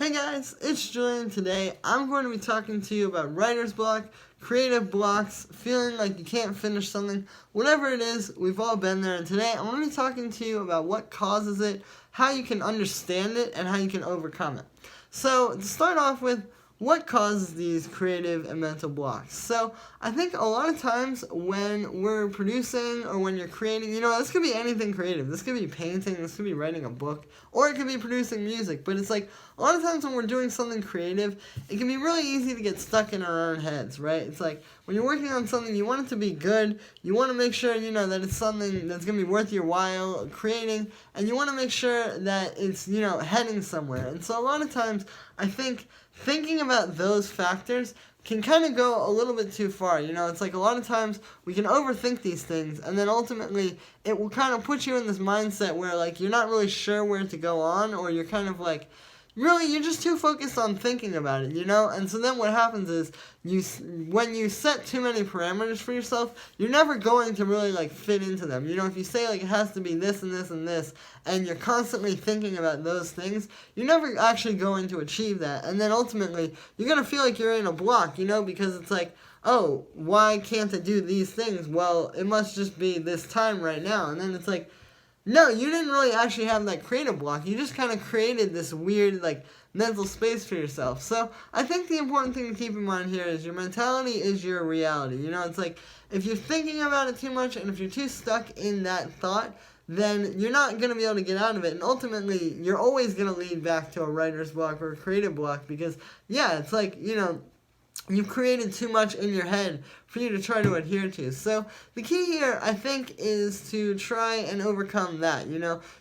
Hey guys, it's Julian. Today I'm going to be talking to you about writer's block, creative blocks, feeling like you can't finish something, whatever it is, we've all been there. And today I'm going to be talking to you about what causes it, how you can understand it, and how you can overcome it. So to start off with, what causes these creative and mental blocks? So I think a lot of times when we're producing or when you're creating, this could be anything creative. This could be painting, this could be writing a book, or it could be producing music. But it's like a lot of times when we're doing something creative, it can be really easy to get stuck in our own heads, right? It's like when you're working on something, you want it to be good. You want to make sure, that it's something that's going to be worth your while creating, and you want to make sure that it's, heading somewhere. And so a lot of times, I think thinking about those factors can kind of go a little bit too far. It's like a lot of times we can overthink these things, and then ultimately it will kind of put you in this mindset where like you're not really sure where to go on, or you're kind of like, really, you're just too focused on thinking about it, And so then what happens is, when you set too many parameters for yourself, you're never going to really, fit into them. If you say, it has to be this and this and this, and you're constantly thinking about those things, you're never actually going to achieve that. And then ultimately, you're going to feel like you're in a block, because it's like, oh, why can't I do these things? Well, it must just be this time right now. And then it's like, no, you didn't really actually have that creative block. You just kind of created this weird, mental space for yourself. So I think the important thing to keep in mind here is your mentality is your reality. It's like if you're thinking about it too much and if you're too stuck in that thought, then you're not going to be able to get out of it. And ultimately, you're always going to lead back to a writer's block or a creative block because, yeah, it's like, you've created too much in your head for you to try to adhere to. So the key here, I think, is to try and overcome that,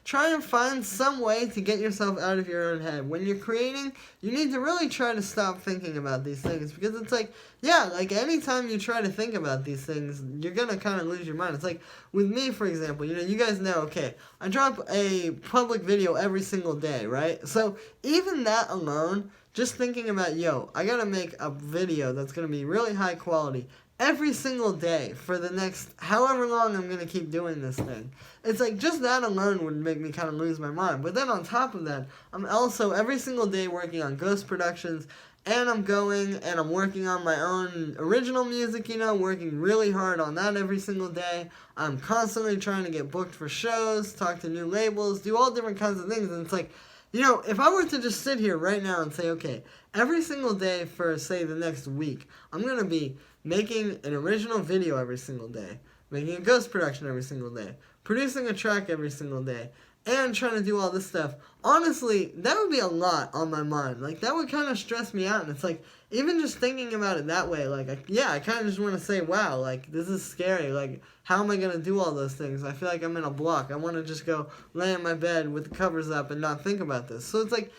Try and find some way to get yourself out of your own head. When you're creating, you need to really try to stop thinking about these things because it's like, anytime you try to think about these things, you're going to kind of lose your mind. It's like, with me, for example, you guys know, okay, I drop a public video every single day, right? So even that alone, just thinking about, I gotta make a video that's gonna be really high quality every single day for the next however long I'm gonna keep doing this thing. It's like, just that alone would make me kind of lose my mind. But then on top of that, I'm also every single day working on ghost productions, and I'm going and I'm working on my own original music, working really hard on that every single day. I'm constantly trying to get booked for shows, talk to new labels, do all different kinds of things, and it's like, if I were to just sit here right now and say, okay, every single day for, say, the next week, I'm going to be making an original video every single day, making a ghost production every single day, producing a track every single day, and trying to do all this stuff, honestly, that would be a lot on my mind. That would kind of stress me out, and it's like, even just thinking about it that way, I kind of just want to say, wow, this is scary, how am I going to do all those things? I feel like I'm in a block. I want to just go lay in my bed with the covers up and not think about this. So it's like,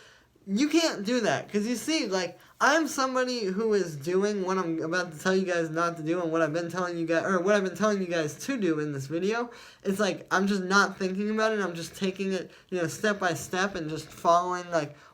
you can't do that, because you see, I'm somebody who is doing what I'm about to tell you guys not to do, and what I've been telling you guys, or what I've been telling you guys to do in this video. It's like, I'm just not thinking about it, I'm just taking it, step by step, and just following,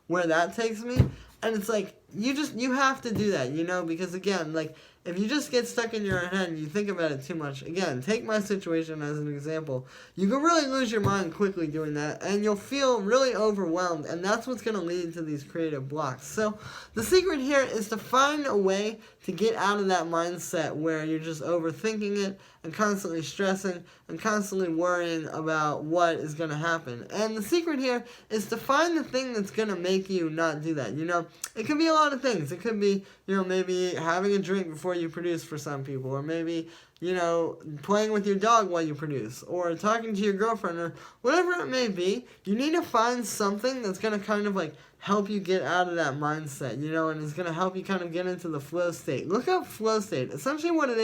where that takes me. And it's like, you have to do that, because again, if you just get stuck in your own head and you think about it too much, again, take my situation as an example, you can really lose your mind quickly doing that, and you'll feel really overwhelmed, and that's what's going to lead to these creative blocks. So the secret here is to find a way to get out of that mindset where you're just overthinking it and constantly stressing and constantly worrying about what is going to happen. And the secret here is to find the thing that's going to make you not do that. It could be a lot of things. It could be, maybe having a drink before you produce for some people, or maybe, playing with your dog while you produce, or talking to your girlfriend, or whatever it may be. You need to find something that's going to kind of help you get out of that mindset, and it's going to help you kind of get into the flow state. Look up flow state. Essentially what it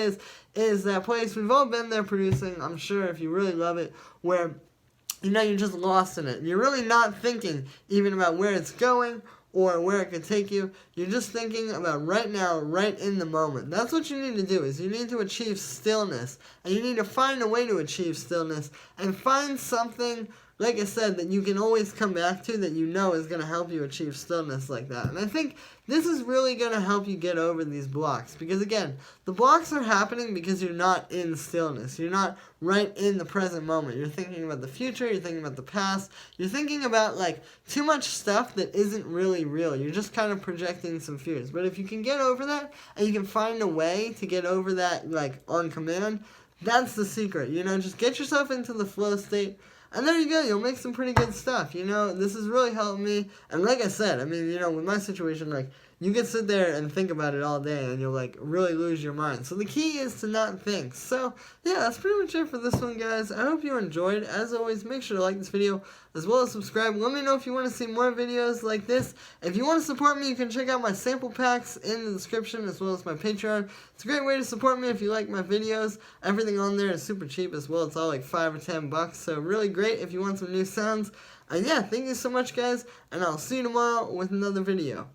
is that place, we've all been there producing, I'm sure, if you really love it, where, you're just lost in it. You're really not thinking even about where it's going or where it could take you. You're just thinking about right now, right in the moment. That's what you need to do, is you need to achieve stillness, and you need to find a way to achieve stillness, and find something like I said, that you can always come back to that you know is going to help you achieve stillness like that. And I think this is really going to help you get over these blocks. Because again, the blocks are happening because you're not in stillness. You're not right in the present moment. You're thinking about the future, you're thinking about the past, you're thinking about like too much stuff that isn't really real. You're just kind of projecting some fears. But if you can get over that, and you can find a way to get over that like on command, that's the secret. You know, just get yourself into the flow state. And there you go, you'll make some pretty good stuff. You know, this has really helped me. And like I said, I mean, you know, with my situation, like, you can sit there and think about it all day and you'll, like, really lose your mind. So the key is to not think. So, yeah, that's pretty much it for this one, guys. I hope you enjoyed. As always, make sure to like this video as well as subscribe. Let me know if you want to see more videos like this. If you want to support me, you can check out my sample packs in the description as well as my Patreon. It's a great way to support me if you like my videos. Everything on there is super cheap as well. It's all like $5 or $10, so really great if you want some new sounds. And yeah, thank you so much, guys, and I'll see you tomorrow with another video.